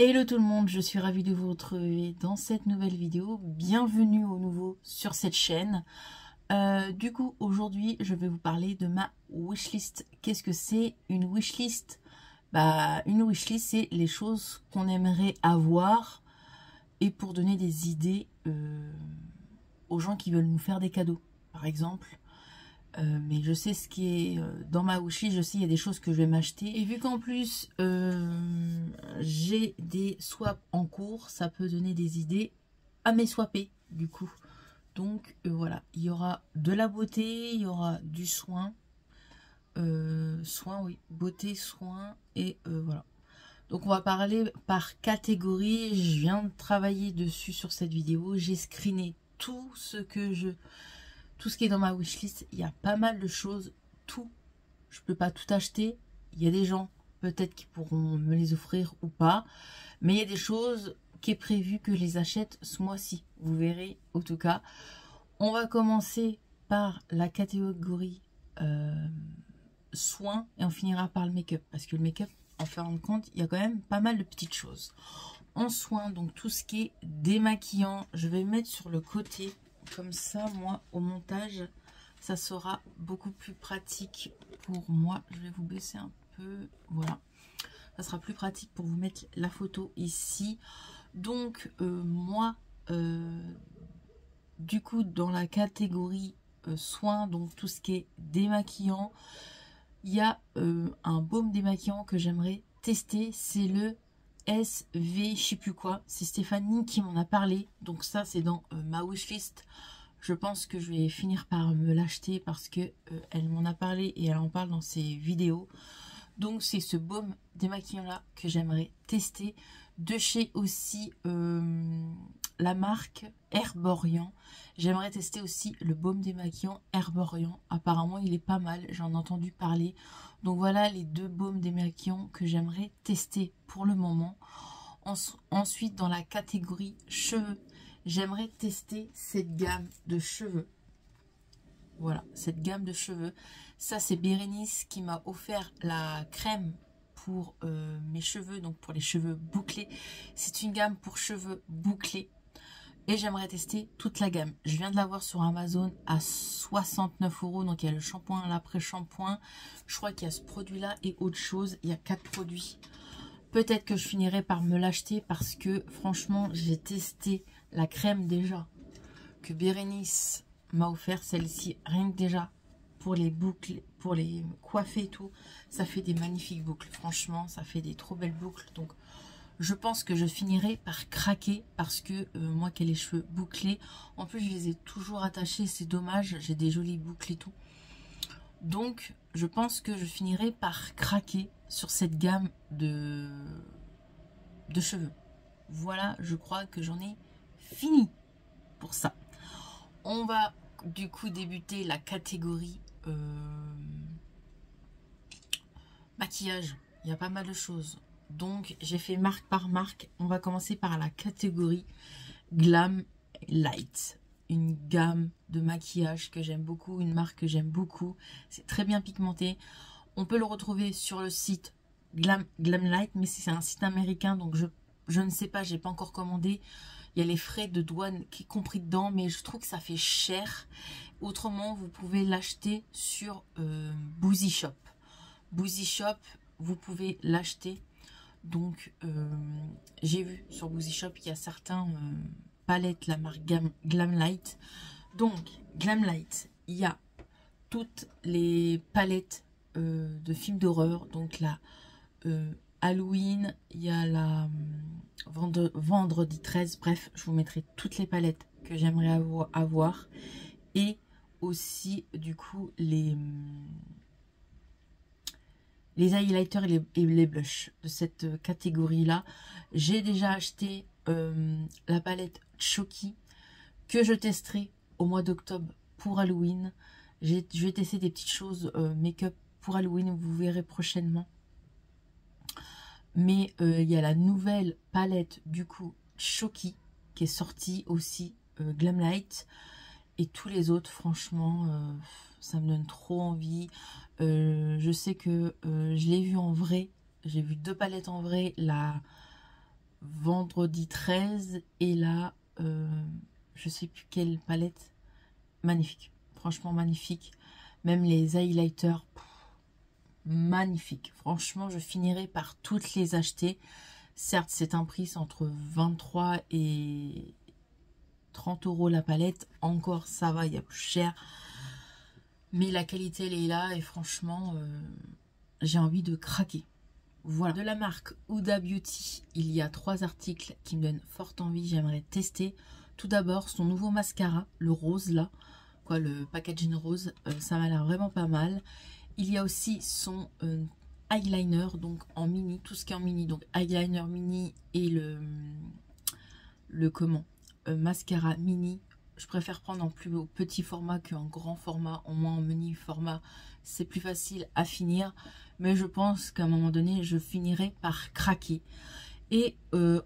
Hello tout le monde, je suis ravie de vous retrouver dans cette nouvelle vidéo. Bienvenue au nouveau sur cette chaîne. Du coup, aujourd'hui, je vais vous parler de ma wishlist. Qu'est-ce que c'est une wishlist? Une wishlist, c'est les choses qu'on aimerait avoir et pour donner des idées aux gens qui veulent nous faire des cadeaux, par exemple. Mais je sais ce qui est dans ma wishlist, je sais il y a des choses que je vais m'acheter. Et vu qu'en plus j'ai des swaps en cours, ça peut donner des idées à mes swapper du coup. Donc voilà, il y aura de la beauté, il y aura du soin. Soin, oui, beauté, soin et voilà. Donc on va parler par catégorie. Je viens de travailler dessus sur cette vidéo. J'ai screené tout ce qui est dans ma wishlist. Il y a pas mal de choses. Tout, je peux pas tout acheter. Il y a des gens peut-être qui pourront me les offrir ou pas. Mais il y a des choses qui est prévu que je les achète ce mois-ci. Vous verrez en tout cas. On va commencer par la catégorie soins et on finira par le make-up. Parce que le make-up, en fin de compte, il y a quand même pas mal de petites choses. En soins, donc tout ce qui est démaquillant, je vais mettre sur le côté. Comme ça, moi, au montage, ça sera beaucoup plus pratique pour moi. Je vais vous baisser un peu. Voilà. Ça sera plus pratique pour vous mettre la photo ici. Donc, moi, du coup, dans la catégorie soins, donc tout ce qui est démaquillant, il y a un baume démaquillant que j'aimerais tester. C'est le SV, je sais plus quoi. C'est Stéphanie qui m'en a parlé. Donc ça, c'est dans ma wishlist. Je pense que je vais finir par me l'acheter parce que elle m'en a parlé et elle en parle dans ses vidéos. Donc c'est ce baume démaquillant là que j'aimerais tester. De chez aussi la marque Herborian. J'aimerais tester aussi le baume démaquillant Herborian. Apparemment il est pas mal, j'en ai entendu parler. Donc voilà les deux baumes démaquillants que j'aimerais tester pour le moment. Ensuite dans la catégorie cheveux, j'aimerais tester cette gamme de cheveux. Voilà, cette gamme de cheveux. Ça, c'est Bérénice qui m'a offert la crème pour mes cheveux, donc pour les cheveux bouclés. C'est une gamme pour cheveux bouclés. Et j'aimerais tester toute la gamme. Je viens de la voir sur Amazon à 69 €. Donc, il y a le shampoing, l'après-shampoing. Je crois qu'il y a ce produit-là et autre chose. Il y a 4 produits. Peut-être que je finirai par me l'acheter parce que, franchement, j'ai testé la crème déjà que Bérénice m'a offert, celle-ci, rien que déjà pour les boucles, pour les coiffer et tout, ça fait des magnifiques boucles. Franchement, ça fait des trop belles boucles. Donc, je pense que je finirai par craquer parce que moi qui ai les cheveux bouclés, en plus je les ai toujours attachés, c'est dommage, j'ai des jolies boucles et tout. Donc, je pense que je finirai par craquer sur cette gamme de cheveux. Voilà, je crois que j'en ai fini pour ça. On va du coup débuter la catégorie maquillage. Il y a pas mal de choses. Donc j'ai fait marque par marque. On va commencer par la catégorie Glam Light. Une gamme de maquillage que j'aime beaucoup. Une marque que j'aime beaucoup. C'est très bien pigmenté. On peut le retrouver sur le site Glam Light. Mais c'est un site américain. Donc je ne sais pas. J'ai pas encore commandé. Il y a les frais de douane qui est compris dedans, mais je trouve que ça fait cher. Autrement, vous pouvez l'acheter sur Boozy Shop. Boozy Shop, vous pouvez l'acheter. Donc, j'ai vu sur Boozy Shop, il y a certains palettes, la marque Glam Light. Donc, Glam Light, il y a toutes les palettes de films d'horreur. Donc, la Halloween, il y a la vendredi 13, bref, je vous mettrai toutes les palettes que j'aimerais avoir et aussi du coup les highlighters et les blushs de cette catégorie là. J'ai déjà acheté la palette Chucky que je testerai au mois d'octobre pour Halloween. Je vais tester des petites choses make-up pour Halloween, vous verrez prochainement. Mais il y a la nouvelle palette du coup Chucky qui est sortie aussi, Glam Light. Et tous les autres, franchement, ça me donne trop envie. Je sais que je l'ai vu en vrai. J'ai vu 2 palettes en vrai. La vendredi 13. Et là, je sais plus quelle palette. Magnifique. Franchement magnifique. Même les highlighters, magnifique. Franchement, je finirai par toutes les acheter. Certes, c'est un prix entre 23 et 30 € la palette. Encore, ça va, il y a plus cher. Mais la qualité, elle est là. Et franchement, j'ai envie de craquer. Voilà. De la marque Huda Beauty, il y a 3 articles qui me donnent forte envie. J'aimerais tester. Tout d'abord, son nouveau mascara, le rose là. Quoi, le packaging rose. Ça m'a l'air vraiment pas mal. Il y a aussi son eyeliner, donc en mini, tout ce qui est en mini, donc eyeliner mini et le comment mascara mini. Je préfère prendre en plus petit format qu'en grand format, au moins en mini format, c'est plus facile à finir. Mais je pense qu'à un moment donné, je finirai par craquer. Et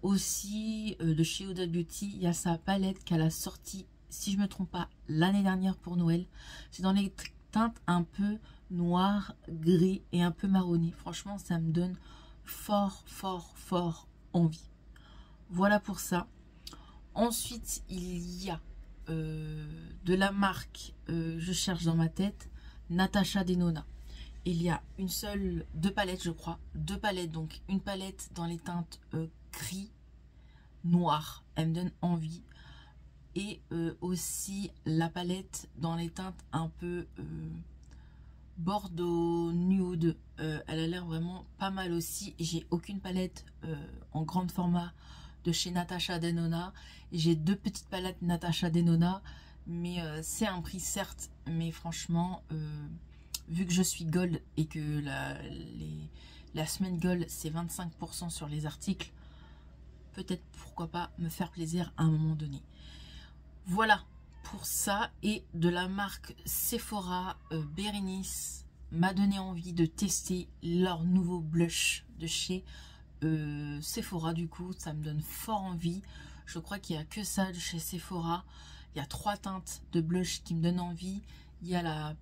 aussi de chez Huda Beauty, il y a sa palette qu'elle a sortie, si je ne me trompe pas, l'année dernière pour Noël. C'est dans les teintes un peu noir, gris et un peu marronné. Franchement, ça me donne fort envie. Voilà pour ça. Ensuite, il y a de la marque, je cherche dans ma tête, Natasha Denona. Il y a deux palettes, je crois. 2 palettes, donc une palette dans les teintes gris, noir. Elle me donne envie. Et aussi la palette dans les teintes un peu bordeaux nude. Elle a l'air vraiment pas mal aussi. J'ai aucune palette en grande format de chez Natasha Denona. J'ai 2 petites palettes Natasha Denona, mais c'est un prix certes, mais franchement vu que je suis gold et que la semaine gold c'est 25% sur les articles, peut-être pourquoi pas me faire plaisir à un moment donné. Voilà pour ça. Et de la marque Sephora, Berenice m'a donné envie de tester leur nouveau blush de chez Sephora. Du coup, ça me donne fort envie. Je crois qu'il n'y a que ça de chez Sephora. Il y a 3 teintes de blush qui me donnent envie. Il y a la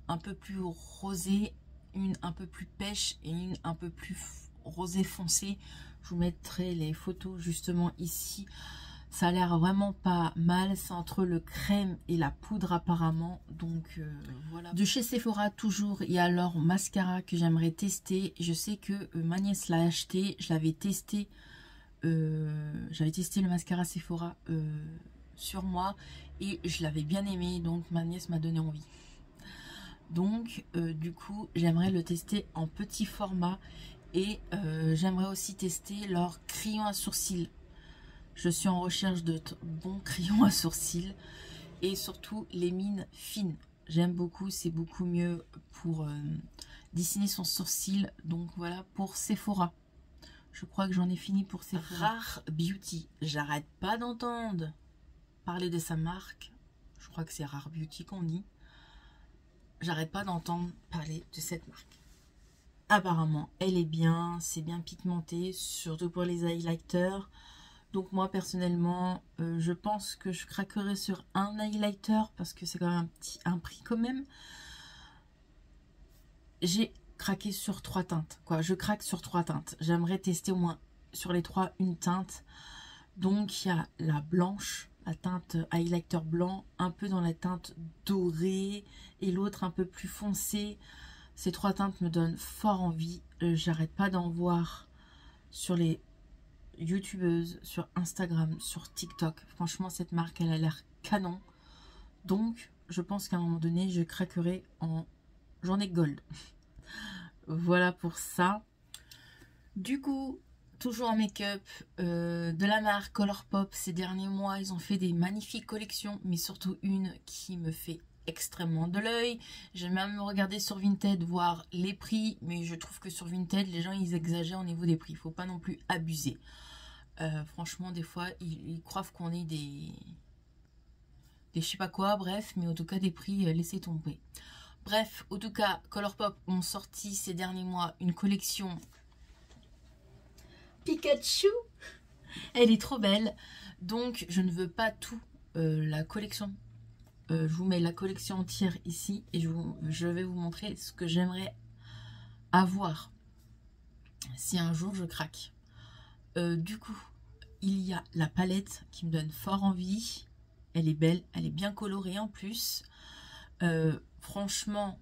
un peu plus rosée, une un peu plus pêche et une un peu plus rosé foncé. Je vous mettrai les photos justement ici. Ça a l'air vraiment pas mal. C'est entre le crème et la poudre apparemment. Donc voilà. De chez Sephora toujours, il y a leur mascara que j'aimerais tester. Je sais que ma nièce l'a acheté. Je l'avais testé. J'avais testé le mascara Sephora sur moi. Et je l'avais bien aimé. Donc ma nièce m'a donné envie. Donc du coup, j'aimerais le tester en petit format. Et j'aimerais aussi tester leur crayon à sourcils. Je suis en recherche de bons crayons à sourcils et surtout les mines fines. J'aime beaucoup, c'est beaucoup mieux pour dessiner son sourcil. Donc voilà pour Sephora. Je crois que j'en ai fini pour Sephora. Rare Beauty, j'arrête pas d'entendre parler de sa marque. Je crois que c'est Rare Beauty qu'on dit. J'arrête pas d'entendre parler de cette marque. Apparemment, elle est bien, c'est bien pigmenté, surtout pour les highlighters. Donc moi personnellement, je pense que je craquerai sur un highlighter parce que c'est quand même un prix quand même. J'ai craqué sur 3 teintes, quoi. Je craque sur 3 teintes. J'aimerais tester au moins sur les 3 une teinte. Donc il y a la blanche, la teinte highlighter blanc, un peu dans la teinte dorée et l'autre un peu plus foncé. Ces 3 teintes me donnent fort envie. J'arrête pas d'en voir sur les youtubeuse, sur Instagram, sur TikTok. Franchement, cette marque, elle a l'air canon. Donc, je pense qu'à un moment donné, je craquerai en journée gold. Voilà pour ça. Du coup, toujours en make-up, de la marque Colourpop. Ces derniers mois, ils ont fait des magnifiques collections, mais surtout une qui me fait extrêmement de l'œil. J'ai même regardé sur Vinted voir les prix, mais je trouve que sur Vinted, les gens, ils exagèrent au niveau des prix. Il faut pas non plus abuser. Franchement, des fois, ils croient qu'on est des je sais pas quoi, bref, mais en tout cas, des prix, laissez tomber. Bref, en tout cas, Colourpop ont sorti ces derniers mois une collection Pikachu. Elle est trop belle. Donc, je ne veux pas tout la collection. Je vous mets la collection entière ici et je vais vous montrer ce que j'aimerais avoir si un jour je craque. Du coup, il y a la palette qui me donne fort envie. Elle est belle, elle est bien colorée en plus. Franchement,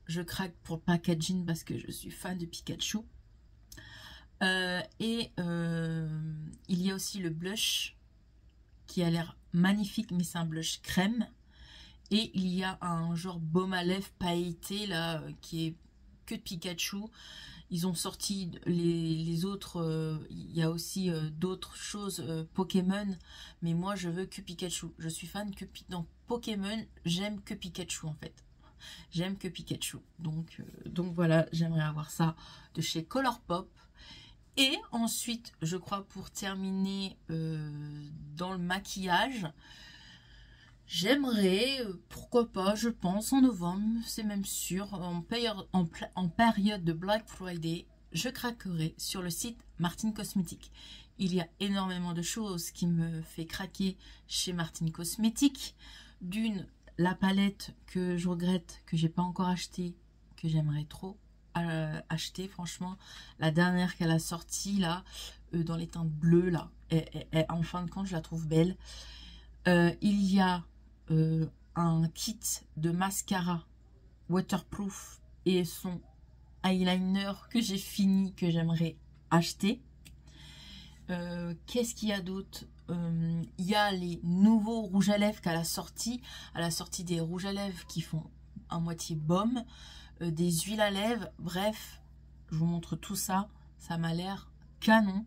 je craque pour le packaging parce que je suis fan de Pikachu. Il y a aussi le blush qui a l'air magnifique, mais c'est un blush crème. Et il y a un genre baume à lèvres pailleté là, qui est que de Pikachu. Ils ont sorti les autres, il y a aussi d'autres choses Pokémon, mais moi je veux que Pikachu. Je suis fan que dans Pokémon, j'aime que Pikachu en fait. J'aime que Pikachu. Donc voilà, j'aimerais avoir ça de chez Colourpop. Et ensuite, je crois pour terminer dans le maquillage, j'aimerais, pourquoi pas, je pense, en novembre, c'est même sûr, en période de Black Friday, je craquerai sur le site Martin Cosmetics. Il y a énormément de choses qui me fait craquer chez Martin Cosmetics. D'une, la palette que je regrette, que j'ai pas encore achetée, que j'aimerais trop acheter, franchement. La dernière qu'elle a sortie, là, dans les teintes bleues, là, en fin de compte, je la trouve belle. Il y a un kit de mascara waterproof et son eyeliner que j'ai fini, que j'aimerais acheter. Qu'est-ce qu'il y a d'autre? Il y a les nouveaux rouges à lèvres qu'elle a sortis. Elle a sorti des rouges à lèvres qui font à moitié baume, des huiles à lèvres, bref, je vous montre tout ça, ça m'a l'air canon.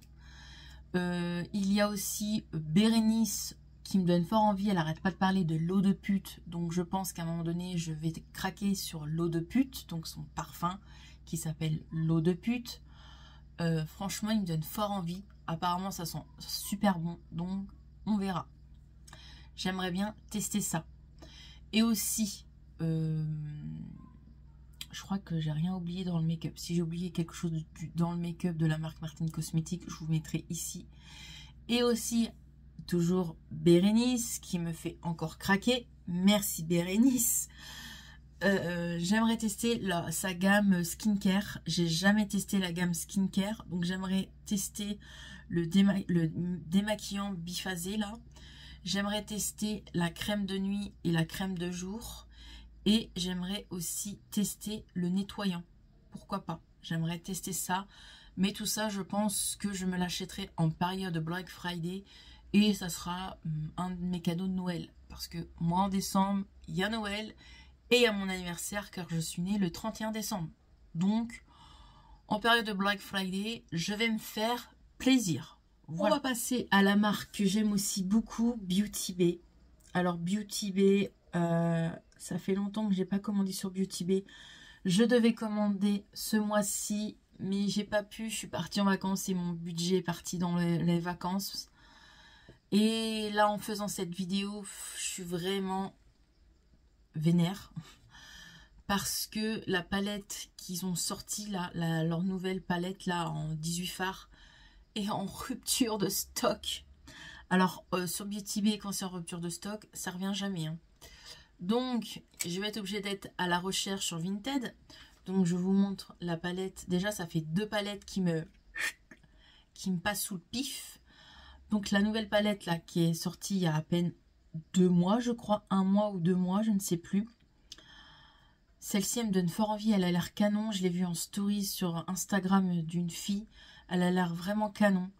Il y a aussi Bérénice qui me donne fort envie, elle arrête pas de parler de l'eau de pute, donc je pense qu'à un moment donné je vais craquer sur l'eau de pute, donc son parfum qui s'appelle l'eau de pute. Franchement il me donne fort envie, apparemment ça sent super bon, donc on verra. J'aimerais bien tester ça. Et aussi, je crois que j'ai rien oublié dans le make-up. Si j'ai oublié quelque chose dans le make-up de la marque Martin Cosmetics, je vous mettrai ici. Et aussi, toujours Bérénice qui me fait encore craquer. Merci Bérénice. J'aimerais tester sa gamme skincare. J'ai jamais testé la gamme skincare. Donc j'aimerais tester le démaquillant biphasé là. J'aimerais tester la crème de nuit et la crème de jour. Et j'aimerais aussi tester le nettoyant. Pourquoi pas? J'aimerais tester ça. Mais tout ça, je pense que je me l'achèterai en période de Black Friday. Et ça sera un de mes cadeaux de Noël. Parce que moi, en décembre, il y a Noël. Et il y a mon anniversaire, car je suis née le 31 décembre. Donc, en période de Black Friday, je vais me faire plaisir. Voilà. On va passer à la marque que j'aime aussi beaucoup, Beauty Bay. Alors, Beauty Bay... ça fait longtemps que j'ai pas commandé sur Beauty Bay. Je devais commander ce mois-ci, mais j'ai pas pu. Je suis partie en vacances et mon budget est parti dans les vacances. Et là, en faisant cette vidéo, je suis vraiment vénère. Parce que la palette qu'ils ont sortie, là, leur nouvelle palette là en 18 fards, est en rupture de stock. Alors, sur Beauty Bay, quand c'est en rupture de stock, ça revient jamais, hein. Donc, je vais être obligée d'être à la recherche sur Vinted. Donc, je vous montre la palette. Déjà, ça fait deux palettes qui me passent sous le pif. Donc, la nouvelle palette, là, qui est sortie il y a à peine 2 mois, je crois. 1 mois ou 2 mois, je ne sais plus. Celle-ci, elle me donne fort envie. Elle a l'air canon. Je l'ai vue en story sur Instagram d'une fille. Elle a l'air vraiment canon.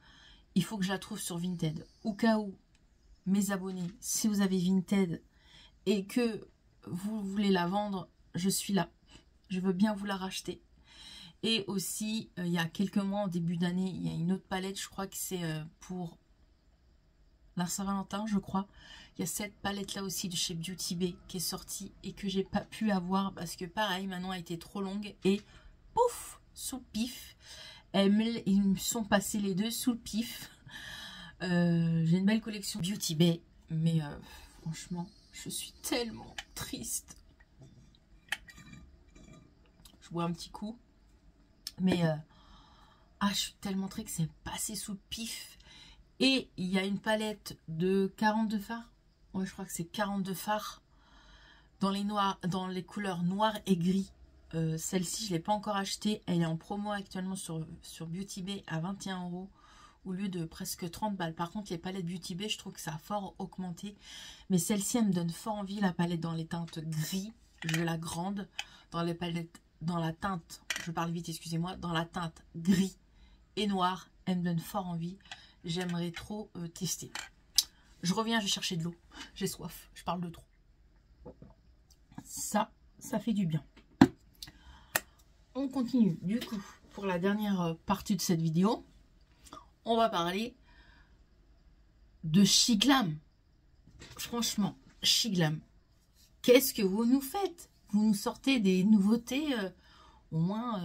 Il faut que je la trouve sur Vinted. Au cas où, mes abonnés, si vous avez Vinted... et que vous voulez la vendre, je suis là. Je veux bien vous la racheter. Et aussi, il y a quelques mois, en début d'année, il y a une autre palette, je crois que c'est pour la Saint-Valentin, je crois. Il y a cette palette-là aussi de chez Beauty Bay qui est sortie et que j'ai pas pu avoir parce que pareil, maintenant, a été trop longue. Et pouf, sous le pif. Ils me sont passés les deux sous le pif. J'ai une belle collection Beauty Bay, mais franchement... je suis tellement triste. Je bois un petit coup. Mais je suis tellement triste que c'est passé sous le pif. Et il y a une palette de 42 fards. Ouais, je crois que c'est 42 fards. Dans les couleurs noir et gris. Celle-ci, je ne l'ai pas encore achetée. Elle est en promo actuellement sur Beauty Bay à 21 €. au lieu de presque 30 balles. Par contre, les palettes Beauty Bay, je trouve que ça a fort augmenté. Mais celle-ci, elle me donne fort envie, la palette dans les teintes gris. Je la grande dans les palettes, dans la teinte, je parle vite, excusez-moi, dans la teinte gris et noir. Elle me donne fort envie. J'aimerais trop tester. Je reviens, je vais chercher de l'eau. J'ai soif, je parle de trop. Ça fait du bien. On continue. Du coup, pour la dernière partie de cette vidéo, on va parler de Shiglam. Franchement, Shiglam, qu'est-ce que vous nous faites? Vous nous sortez des nouveautés au moins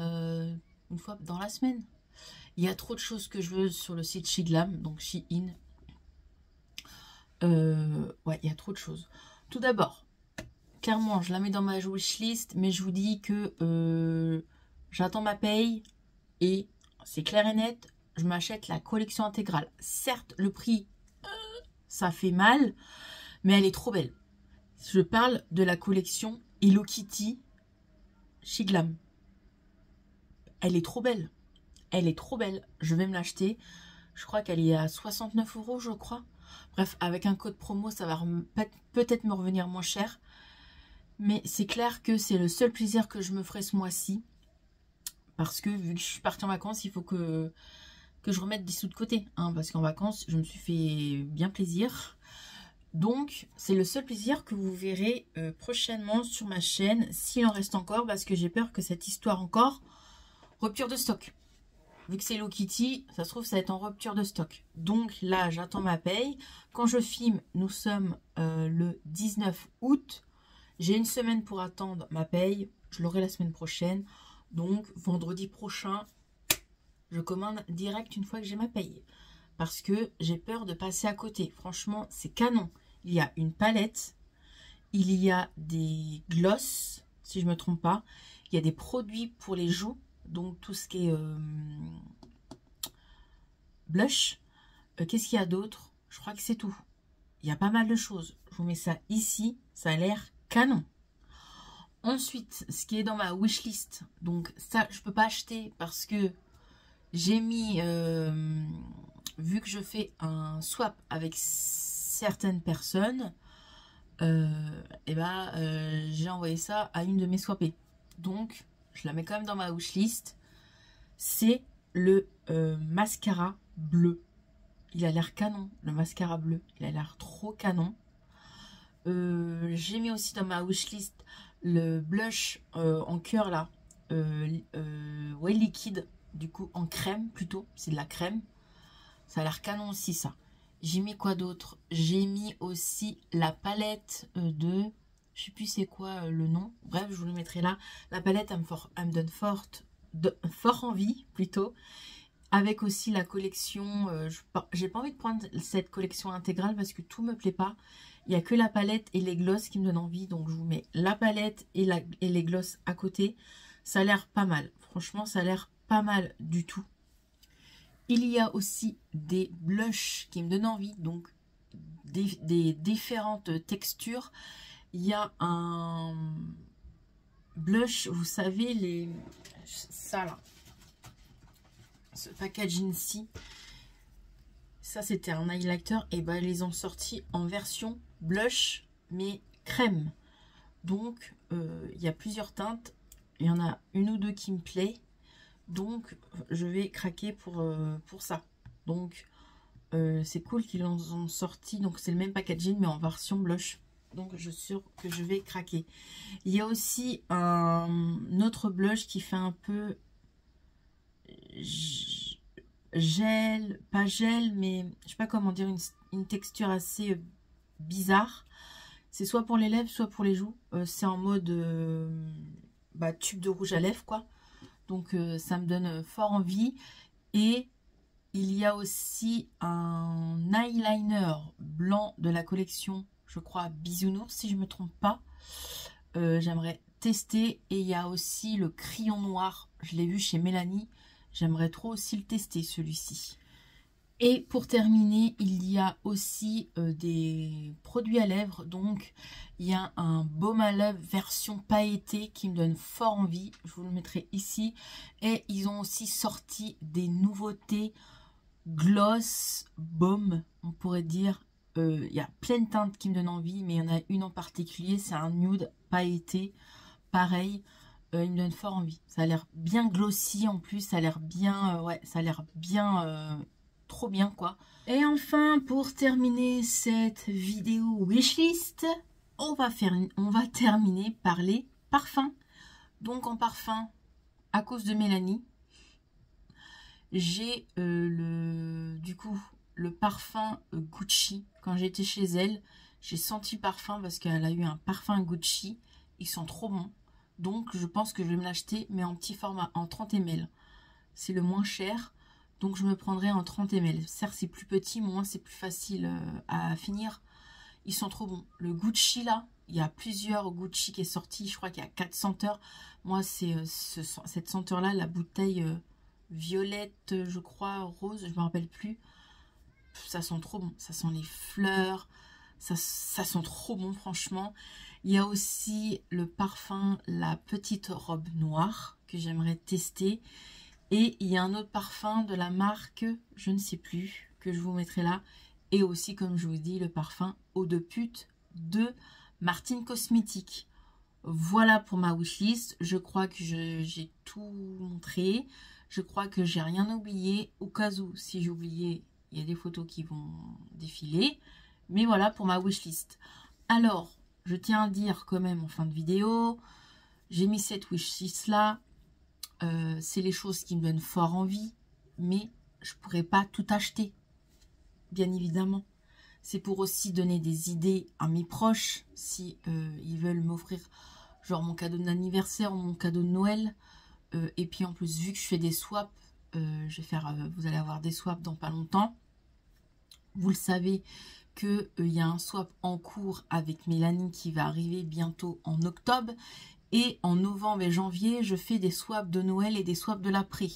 une fois dans la semaine. Il y a trop de choses que je veux sur le site Shiglam, donc Shein. Ouais, il y a trop de choses. Tout d'abord, clairement, je la mets dans ma wishlist, mais je vous dis que j'attends ma paye et c'est clair et net, je m'achète la collection intégrale. Certes, le prix, ça fait mal, mais elle est trop belle. Je parle de la collection Hello Kitty Shiglam. Elle est trop belle. Elle est trop belle. Je vais me l'acheter. Je crois qu'elle est à 69 €, je crois. Bref, avec un code promo, ça va peut-être me revenir moins cher. Mais c'est clair que c'est le seul plaisir que je me ferai ce mois-ci. Parce que vu que je suis partie en vacances, il faut que je remette des sous de côté. Hein, parce qu'en vacances, je me suis fait bien plaisir. Donc, c'est le seul plaisir que vous verrez prochainement sur ma chaîne, s'il en reste encore, parce que j'ai peur que cette histoire encore, rupture de stock. Vu que c'est Hello Kitty, ça se trouve, ça va être en rupture de stock. Donc là, j'attends ma paye. Quand je filme, nous sommes le 19 août. J'ai une semaine pour attendre ma paye. Je l'aurai la semaine prochaine. Donc, vendredi prochain, je commande direct une fois que j'ai ma paye. Parce que j'ai peur de passer à côté. Franchement, c'est canon. Il y a une palette. Il y a des glosses, si je ne me trompe pas. Il y a des produits pour les joues. Donc, tout ce qui est blush. Qu'est-ce qu'il y a d'autre? Je crois que c'est tout. Il y a pas mal de choses. Je vous mets ça ici. Ça a l'air canon. Ensuite, ce qui est dans ma wishlist, donc ça, je ne peux pas acheter parce que j'ai mis, vu que je fais un swap avec certaines personnes, j'ai envoyé ça à une de mes swappées. Donc, je la mets quand même dans ma wishlist. C'est le mascara bleu. Il a l'air canon, le mascara bleu. Il a l'air trop canon. J'ai mis aussi dans ma wishlist le blush en cœur là, ouais, liquide, du coup en crème plutôt, c'est de la crème, ça a l'air canon aussi ça. J'ai mis quoi d'autre? J'ai mis aussi la palette de, je sais plus c'est quoi le nom, bref je vous le mettrai là. La palette elle me donne fort envie plutôt, avec aussi la collection, j'ai pas envie de prendre cette collection intégrale parce que tout me plaît pas. Il n'y a que la palette et les glosses qui me donnent envie. Donc, je vous mets la palette et les glosses à côté. Ça a l'air pas mal. Franchement, ça a l'air pas mal du tout. Il y a aussi des blushs qui me donnent envie. Donc, des différentes textures. Il y a un blush, vous savez, ça là. Ce packaging-ci. Ça, c'était un highlighter. Et ben, ils les ont sorti en version blush, mais crème. Donc, il y a plusieurs teintes. Il y en a une ou deux qui me plaît. Donc, je vais craquer pour ça. Donc, c'est cool qu'ils en ont sorti. Donc, c'est le même packaging, mais en version blush. Donc, je suis sûre que je vais craquer. Il y a aussi un autre blush qui fait un peu gel, pas gel, mais je sais pas comment dire, une texture assez bizarre. C'est soit pour les lèvres, soit pour les joues. C'est en mode tube de rouge à lèvres, quoi. Donc, ça me donne fort envie. Et il y a aussi un eyeliner blanc de la collection, je crois, Bisounours, si je me trompe pas. J'aimerais tester. Et il y a aussi le crayon noir. Je l'ai vu chez Mélanie. J'aimerais trop aussi le tester, celui-ci. Et pour terminer, il y a aussi des produits à lèvres. Donc, il y a un baume à lèvres version pailletée qui me donne fort envie. Je vous le mettrai ici. Et ils ont aussi sorti des nouveautés gloss, baume, on pourrait dire. Il y a plein de teintes qui me donnent envie, mais il y en a une en particulier, c'est un nude pailleté. Pareil, il me donne fort envie. Ça a l'air bien glossy en plus, ça a l'air bien, ouais, ça a l'air bien, trop bien quoi. Et enfin, pour terminer cette vidéo wishlist, on va terminer par les parfums. Donc en parfum, à cause de Mélanie, j'ai du coup le parfum Gucci. Quand j'étais chez elle, j'ai senti le parfum parce qu'elle a eu un parfum Gucci. Ils sont trop bons. Donc je pense que je vais me l'acheter, mais en petit format, en 30 ml. C'est le moins cher. Donc je me prendrai en 30 ml. Certes, c'est plus petit, moins c'est plus facile à finir. Ils sont trop bons. Le Gucci là, il y a plusieurs Gucci qui est sorti. Je crois qu'il y a 4 senteurs. Moi, c'est cette senteur là, la bouteille violette, je crois, rose, je me rappelle plus. Ça sent trop bon. Ça sent les fleurs. Ça sent trop bon, franchement. Il y a aussi le parfum La Petite Robe Noire que j'aimerais tester. Et il y a un autre parfum de la marque, je ne sais plus, que je vous mettrai là. Et aussi, comme je vous dis, le parfum Eau de Pute de Martine Cosmétiques. Voilà pour ma wishlist. Je crois que j'ai tout montré. Je crois que j'ai rien oublié. Au cas où, si j'ai oublié, il y a des photos qui vont défiler. Mais voilà pour ma wishlist. Alors, je tiens à dire quand même en fin de vidéo, j'ai mis cette wishlist là. C'est les choses qui me donnent fort envie. Mais je ne pourrais pas tout acheter. Bien évidemment. C'est pour aussi donner des idées à mes proches. Si ils veulent m'offrir genre mon cadeau d'anniversaire ou mon cadeau de Noël. Et puis en plus, vu que je fais des swaps, je vais faire, vous allez avoir des swaps dans pas longtemps. Vous le savez qu'il y a un swap en cours avec Mélanie qui va arriver bientôt en octobre. Et en novembre et janvier, je fais des swaps de Noël et des swaps de l'après.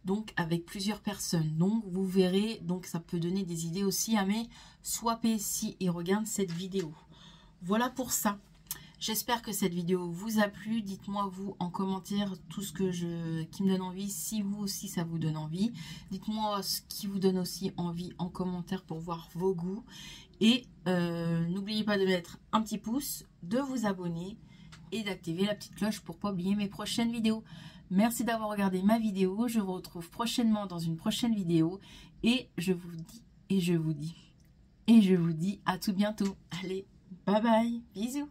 Donc avec plusieurs personnes. Donc vous verrez, donc ça peut donner des idées aussi à mes swappés si ils regardent cette vidéo. Voilà pour ça. J'espère que cette vidéo vous a plu. Dites-moi vous en commentaire tout ce qui me donne envie, si vous aussi ça vous donne envie. Dites-moi ce qui vous donne aussi envie en commentaire pour voir vos goûts. Et n'oubliez pas de mettre un petit pouce, de vous abonner et d'activer la petite cloche pour ne pas oublier mes prochaines vidéos. Merci d'avoir regardé ma vidéo. Je vous retrouve prochainement dans une prochaine vidéo. Et je vous dis à tout bientôt. Allez, bye bye, bisous.